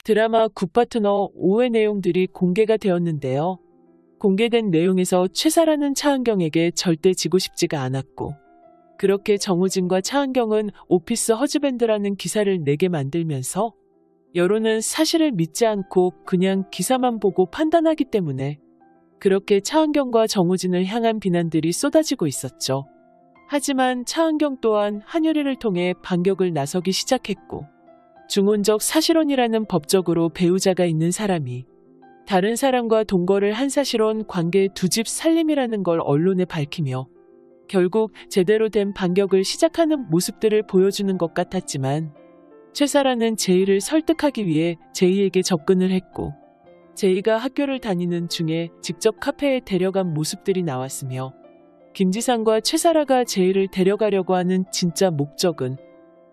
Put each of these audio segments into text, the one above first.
드라마 굿파트너 5회 내용들이 공개가 되었는데요. 공개된 내용에서 최사라는 차은경에게 절대 지고 싶지가 않았고, 그렇게 정우진과 차은경은 오피스 허즈밴드라는 기사를 내게 만들면서 여론은 사실을 믿지 않고 그냥 기사만 보고 판단하기 때문에 그렇게 차은경과 정우진을 향한 비난들이 쏟아지고 있었죠. 하지만 차은경 또한 한유리를 통해 반격을 나서기 시작했고, 중혼적 사실혼이라는 법적으로 배우자가 있는 사람이 다른 사람과 동거를 한 사실혼 관계 두 집 살림이라는 걸 언론에 밝히며 결국 제대로 된 반격을 시작하는 모습들을 보여주는 것 같았지만, 최사라는 제이를 설득하기 위해 제이에게 접근을 했고, 제이가 학교를 다니는 중에 직접 카페에 데려간 모습들이 나왔으며, 김지상과 최사라가 제이를 데려가려고 하는 진짜 목적은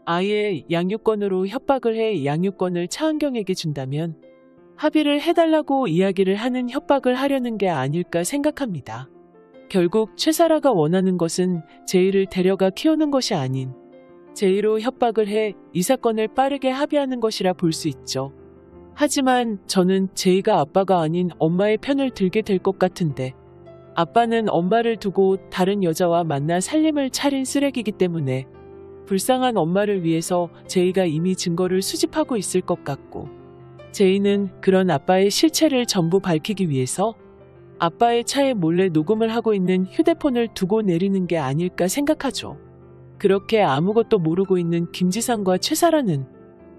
아예 양육권으로 협박을 해 양육권을 차은경에게 준다면 합의를 해달라고 이야기를 하는 협박을 하려는 게 아닐까 생각합니다. 결국 최사라가 원하는 것은 제이를 데려가 키우는 것이 아닌 제이로 협박을 해 이 사건을 빠르게 합의하는 것이라 볼 수 있죠. 하지만 저는 제이가 아빠가 아닌 엄마의 편을 들게 될 것 같은데, 아빠는 엄마를 두고 다른 여자와 만나 살림을 차린 쓰레기이기 때문에 불쌍한 엄마를 위해서 제이가 이미 증거를 수집하고 있을 것 같고, 제이는 그런 아빠의 실체를 전부 밝히기 위해서 아빠의 차에 몰래 녹음을 하고 있는 휴대폰을 두고 내리는 게 아닐까 생각하죠. 그렇게 아무것도 모르고 있는 김지상과 최사라는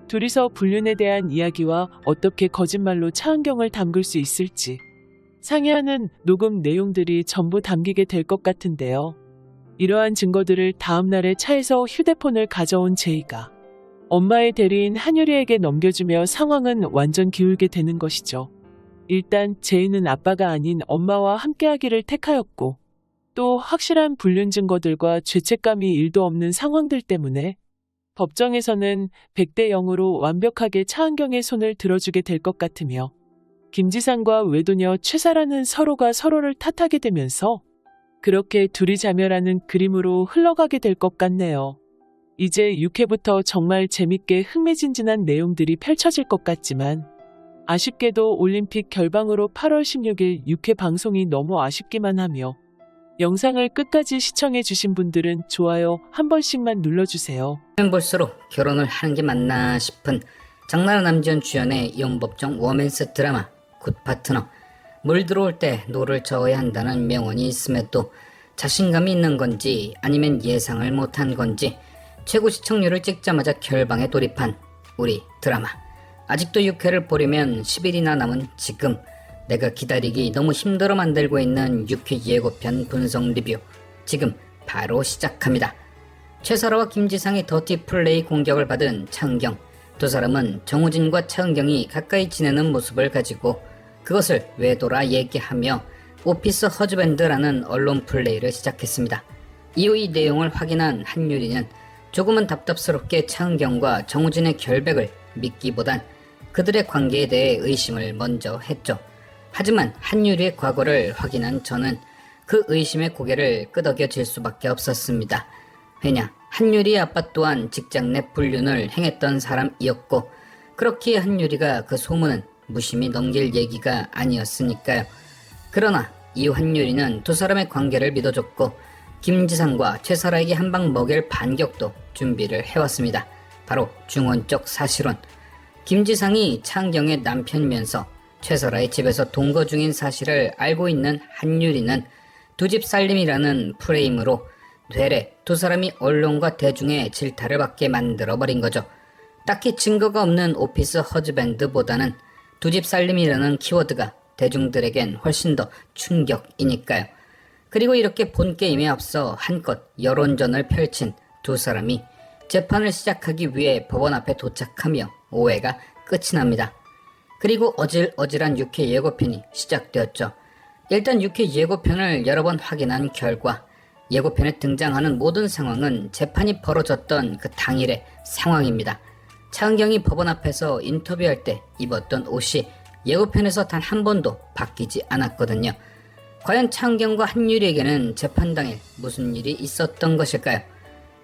둘이서 불륜에 대한 이야기와 어떻게 거짓말로 차은경을 담글 수 있을지 상의하는 녹음 내용들이 전부 담기게 될 것 같은데요. 이러한 증거들을 다음날에 차에서 휴대폰을 가져온 제이가 엄마의 대리인 한유리에게 넘겨주며 상황은 완전 기울게 되는 것이죠. 일단 제이는 아빠가 아닌 엄마와 함께하기를 택하였고, 또 확실한 불륜 증거들과 죄책감이 1도 없는 상황들 때문에 법정에서는 100대 0으로 완벽하게 차은경의 손을 들어주게 될 것 같으며, 김지상과 외도녀 최사라는 서로가 서로를 탓하게 되면서 그렇게 둘이 자멸하는 그림으로 흘러가게 될 것 같네요. 이제 6회부터 정말 재밌게 흥미진진한 내용들이 펼쳐질 것 같지만, 아쉽게도 올림픽 결방으로 8월 16일 6회 방송이 너무 아쉽기만 하며, 영상을 끝까지 시청해주신 분들은 좋아요 한 번씩만 눌러주세요. 볼수록 결혼을 하는 게 맞나 싶은 장나라 남지현 주연의 이혼법정 워맨스 드라마 굿파트너. 물 들어올 때 노를 저어야 한다는 명언이 있음에도 자신감이 있는 건지 아니면 예상을 못한 건지 최고 시청률을 찍자마자 결방에 돌입한 우리 드라마. 아직도 6회를 보려면 10일이나 남은 지금 내가 기다리기 너무 힘들어 만들고 있는 6회 예고편 분석 리뷰 지금 바로 시작합니다. 최사라와 김지상의 더티 플레이 공격을 받은 차은경. 두 사람은 정우진과 차은경이 가까이 지내는 모습을 가지고 그것을 외도라 얘기하며 오피스 허즈밴드라는 언론 플레이를 시작했습니다. 이후 이 내용을 확인한 한유리는 조금은 답답스럽게 차은경과 정우진의 결백을 믿기보단 그들의 관계에 대해 의심을 먼저 했죠. 하지만 한유리의 과거를 확인한 저는 그 의심의 고개를 끄덕여질 수밖에 없었습니다. 왜냐, 한유리의 아빠 또한 직장 내 불륜을 행했던 사람이었고, 그렇기에 한유리가 그 소문은 무심히 넘길 얘기가 아니었으니까요. 그러나 이후 한유리는 두 사람의 관계를 믿어줬고, 김지상과 최사라에게 한 방 먹일 반격도 준비를 해왔습니다. 바로 중혼적 사실혼. 김지상이 차은경의 남편이면서 최사라의 집에서 동거 중인 사실을 알고 있는 한유리는 두 집 살림이라는 프레임으로 되레 두 사람이 언론과 대중의 질타를 받게 만들어버린 거죠. 딱히 증거가 없는 오피스 허즈밴드보다는 두 집 살림이라는 키워드가 대중들에겐 훨씬 더 충격이니까요. 그리고 이렇게 본 게임에 앞서 한껏 여론전을 펼친 두 사람이 재판을 시작하기 위해 법원 앞에 도착하며 5회가 끝이 납니다. 그리고 어질어질한 6회 예고편이 시작되었죠. 일단 6회 예고편을 여러 번 확인한 결과 예고편에 등장하는 모든 상황은 재판이 벌어졌던 그 당일의 상황입니다. 차은경이 법원 앞에서 인터뷰할 때 입었던 옷이 예고편에서 단 한 번도 바뀌지 않았거든요. 과연 차은경과 한유리에게는 재판 당일 무슨 일이 있었던 것일까요?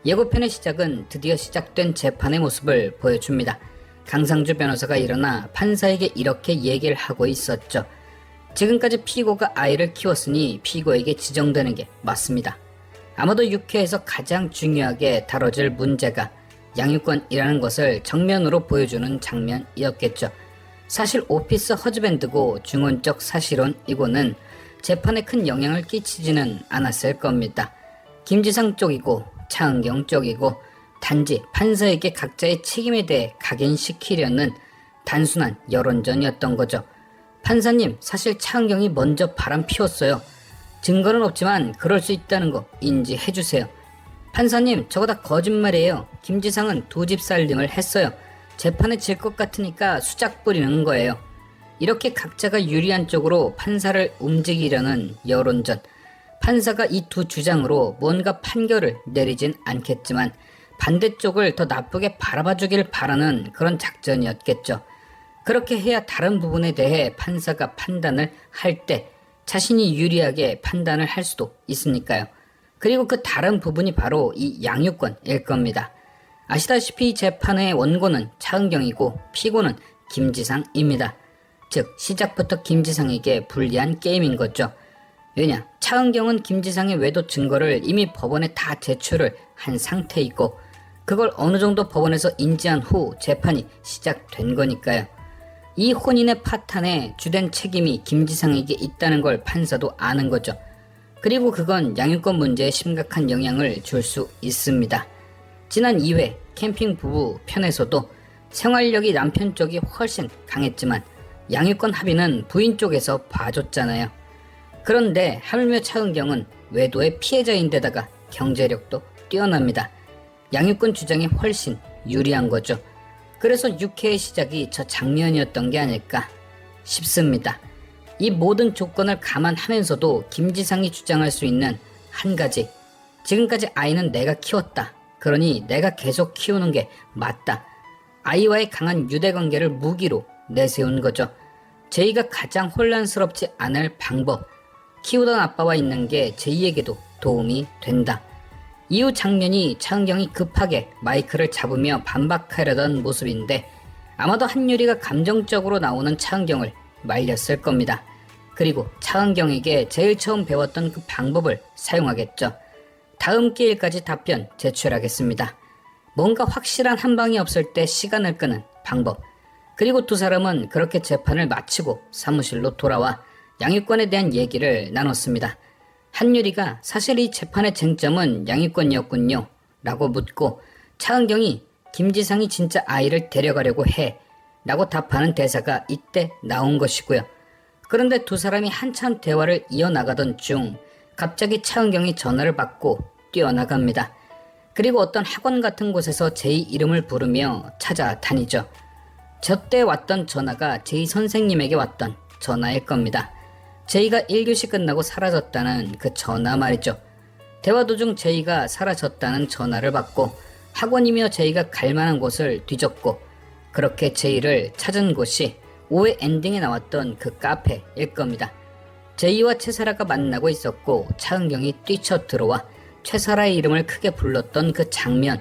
예고편의 시작은 드디어 시작된 재판의 모습을 보여줍니다. 강상주 변호사가 일어나 판사에게 이렇게 얘기를 하고 있었죠. 지금까지 피고가 아이를 키웠으니 피고에게 지정되는 게 맞습니다. 아마도 육회에서 가장 중요하게 다뤄질 문제가 양육권이라는 것을 정면으로 보여주는 장면이었겠죠. 사실 오피스 허즈밴드고 중언적 사실혼이고는 재판에 큰 영향을 끼치지는 않았을 겁니다. 김지상 쪽이고 차은경 쪽이고 단지 판사에게 각자의 책임에 대해 각인시키려는 단순한 여론전이었던 거죠. 판사님, 사실 차은경이 먼저 바람 피웠어요. 증거는 없지만 그럴 수 있다는 거 인지해주세요. 판사님, 저거 다 거짓말이에요. 김지상은 2집 살림을 했어요. 재판에 질 것 같으니까 수작 부리는 거예요. 이렇게 각자가 유리한 쪽으로 판사를 움직이려는 여론전. 판사가 이 두 주장으로 뭔가 판결을 내리진 않겠지만 반대쪽을 더 나쁘게 바라봐주길 바라는 그런 작전이었겠죠. 그렇게 해야 다른 부분에 대해 판사가 판단을 할 때 자신이 유리하게 판단을 할 수도 있으니까요. 그리고 그 다른 부분이 바로 이 양육권일 겁니다. 아시다시피 재판의 원고는 차은경이고 피고는 김지상입니다. 즉 시작부터 김지상에게 불리한 게임인 거죠. 왜냐, 차은경은 김지상의 외도 증거를 이미 법원에 다 제출을 한 상태이고 그걸 어느 정도 법원에서 인지한 후 재판이 시작된 거니까요. 이 혼인의 파탄에 주된 책임이 김지상에게 있다는 걸 판사도 아는 거죠. 그리고 그건 양육권 문제에 심각한 영향을 줄 수 있습니다. 지난 2회 캠핑 부부 편에서도 생활력이 남편 쪽이 훨씬 강했지만 양육권 합의는 부인 쪽에서 봐줬잖아요. 그런데 하물며 차은경은 외도의 피해자인데다가 경제력도 뛰어납니다. 양육권 주장이 훨씬 유리한 거죠. 그래서 6회의 시작이 저 장면이었던 게 아닐까 싶습니다. 이 모든 조건을 감안하면서도 김지상이 주장할 수 있는 한 가지, 지금까지 아이는 내가 키웠다. 그러니 내가 계속 키우는 게 맞다. 아이와의 강한 유대관계를 무기로 내세운 거죠. 제이가 가장 혼란스럽지 않을 방법, 키우던 아빠와 있는 게 제이에게도 도움이 된다. 이후 장면이 차은경이 급하게 마이크를 잡으며 반박하려던 모습인데 아마도 한유리가 감정적으로 나오는 차은경을 말렸을 겁니다. 그리고 차은경에게 제일 처음 배웠던 그 방법을 사용하겠죠. 다음 기회까지 답변 제출하겠습니다. 뭔가 확실한 한 방이 없을 때 시간을 끄는 방법. 그리고 두 사람은 그렇게 재판을 마치고 사무실로 돌아와 양육권에 대한 얘기를 나눴습니다. 한유리가 사실 이 재판의 쟁점은 양육권이었군요 라고 묻고 차은경이 김지상이 진짜 아이를 데려가려고 해 라고 답하는 대사가 이때 나온 것이고요. 그런데 두 사람이 한참 대화를 이어나가던 중 갑자기 차은경이 전화를 받고 뛰어나갑니다. 그리고 어떤 학원 같은 곳에서 제이 이름을 부르며 찾아다니죠. 저때 왔던 전화가 제이 선생님에게 왔던 전화일 겁니다. 제이가 1교시 끝나고 사라졌다는 그 전화 말이죠. 대화 도중 제이가 사라졌다는 전화를 받고 학원이며 제이가 갈 만한 곳을 뒤졌고 그렇게 제이를 찾은 곳이 5회 엔딩에 나왔던 그 카페일 겁니다. 제이와 최사라가 만나고 있었고 차은경이 뛰쳐 들어와 최사라의 이름을 크게 불렀던 그 장면.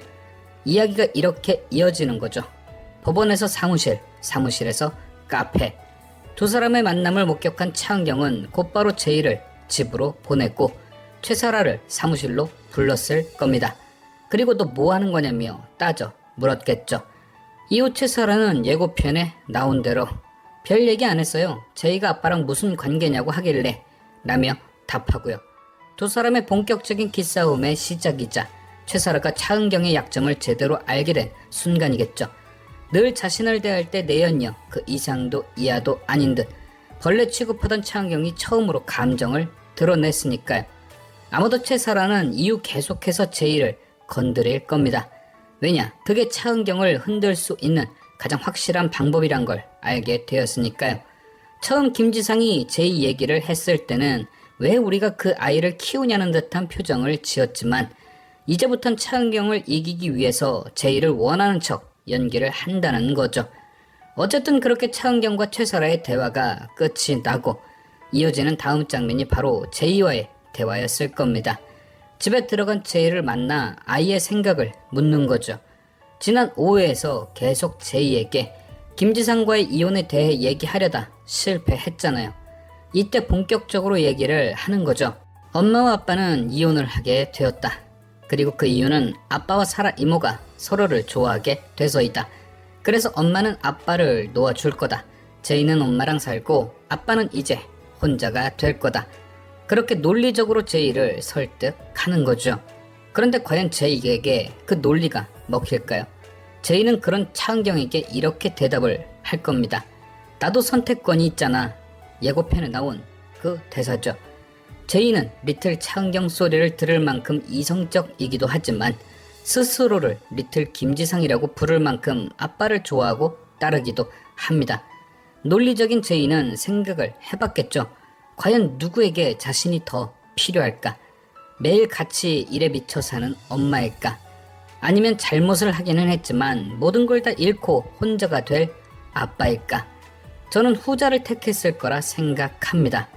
이야기가 이렇게 이어지는 거죠. 법원에서 사무실, 사무실에서 카페. 두 사람의 만남을 목격한 차은경은 곧바로 제이를 집으로 보냈고 최사라를 사무실로 불렀을 겁니다. 그리고 또 뭐 하는 거냐며 따져 물었겠죠. 이후 최사라는 예고편에 나온 대로 별 얘기 안 했어요. 제이가 아빠랑 무슨 관계냐고 하길래 라며 답하고요. 두 사람의 본격적인 기싸움의 시작이자 최사라가 차은경의 약점을 제대로 알게 된 순간이겠죠. 늘 자신을 대할 때 내연녀 그 이상도 이하도 아닌 듯 벌레 취급하던 차은경이 처음으로 감정을 드러냈으니까요. 아마도 최사라는 이후 계속해서 제이를 건드릴 겁니다. 왜냐, 그게 차은경을 흔들 수 있는 가장 확실한 방법이란 걸 알게 되었으니까요. 처음 김지상이 제이 얘기를 했을 때는 왜 우리가 그 아이를 키우냐는 듯한 표정을 지었지만 이제부턴 차은경을 이기기 위해서 제이를 원하는 척 연기를 한다는 거죠. 어쨌든 그렇게 차은경과 최사라의 대화가 끝이 나고 이어지는 다음 장면이 바로 제이와의 대화였을 겁니다. 집에 들어간 제이를 만나 아이의 생각을 묻는 거죠. 지난 5회에서 계속 제이에게 김지상과의 이혼에 대해 얘기하려다 실패했잖아요. 이때 본격적으로 얘기를 하는 거죠. 엄마와 아빠는 이혼을 하게 되었다. 그리고 그 이유는 아빠와 사라 이모가 서로를 좋아하게 돼서이다. 그래서 엄마는 아빠를 놓아줄 거다. 제이는 엄마랑 살고 아빠는 이제 혼자가 될 거다. 그렇게 논리적으로 제이를 설득하는 거죠. 그런데 과연 제이에게 그 논리가 먹힐까요? 제이는 그런 차은경에게 이렇게 대답을 할 겁니다. 나도 선택권이 있잖아. 예고편에 나온 그 대사죠. 제이는 리틀 차은경 소리를 들을 만큼 이성적이기도 하지만 스스로를 리틀 김지상이라고 부를 만큼 아빠를 좋아하고 따르기도 합니다. 논리적인 제이는 생각을 해봤겠죠. 과연 누구에게 자신이 더 필요할까? 매일 같이 일에 미쳐 사는 엄마일까? 아니면 잘못을 하기는 했지만 모든 걸 다 잃고 혼자가 될 아빠일까? 저는 후자를 택했을 거라 생각합니다.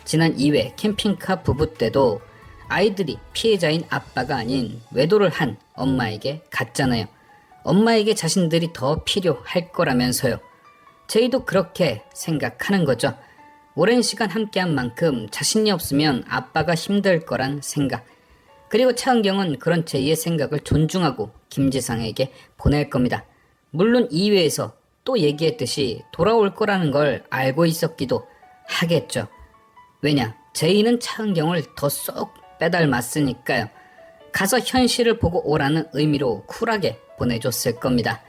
지난 2회 캠핑카 부부 때도 아이들이 피해자인 아빠가 아닌 외도를 한 엄마에게 갔잖아요. 엄마에게 자신들이 더 필요할 거라면서요. 제이도 그렇게 생각하는 거죠. 오랜 시간 함께한 만큼 자신이 없으면 아빠가 힘들 거란 생각. 그리고 차은경은 그런 제이의 생각을 존중하고 김지상에게 보낼 겁니다. 물론 2회에서 또 얘기했듯이 돌아올 거라는 걸 알고 있었기도 하겠죠. 왜냐? 제이는 차은경을 더 쏙 빼닮았으니까요. 가서 현실을 보고 오라는 의미로 쿨하게 보내줬을 겁니다.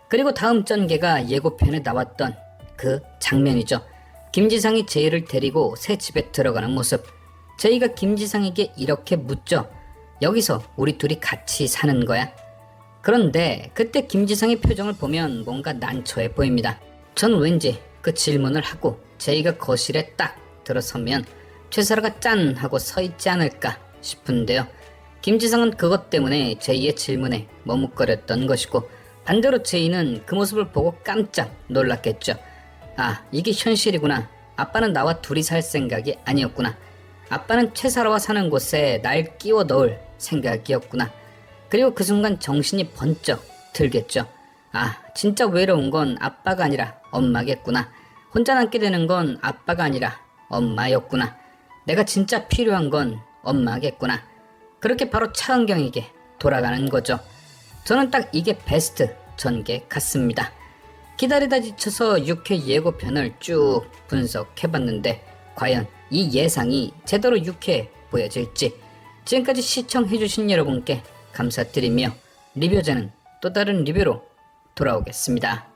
그리고 다음 전개가 예고편에 나왔던 그 장면이죠. 김지상이 제이를 데리고 새 집에 들어가는 모습. 제이가 김지상에게 이렇게 묻죠. 여기서 우리 둘이 같이 사는 거야? 그런데 그때 김지상의 표정을 보면 뭔가 난처해 보입니다. 전 왠지 그 질문을 하고 제이가 거실에 딱 들어서면 최사라가 짠 하고 서 있지 않을까 싶은데요. 김지상은 그것 때문에 제이의 질문에 머뭇거렸던 것이고 반대로 제이는 그 모습을 보고 깜짝 놀랐겠죠. 아, 이게 현실이구나. 아빠는 나와 둘이 살 생각이 아니었구나. 아빠는 최사라와 사는 곳에 날 끼워 넣을 생각이었구나. 그리고 그 순간 정신이 번쩍 들겠죠. 아, 진짜 외로운 건 아빠가 아니라 엄마겠구나. 혼자 남게 되는 건 아빠가 아니라 엄마였구나. 내가 진짜 필요한 건 엄마겠구나. 그렇게 바로 차은경에게 돌아가는 거죠. 저는 딱 이게 베스트 전개 같습니다. 기다리다 지쳐서 6회 예고편을 쭉 분석해봤는데 과연 이 예상이 제대로 6회에 보여질지. 지금까지 시청해주신 여러분께 감사드리며 리뷰자는 또 다른 리뷰로 돌아오겠습니다.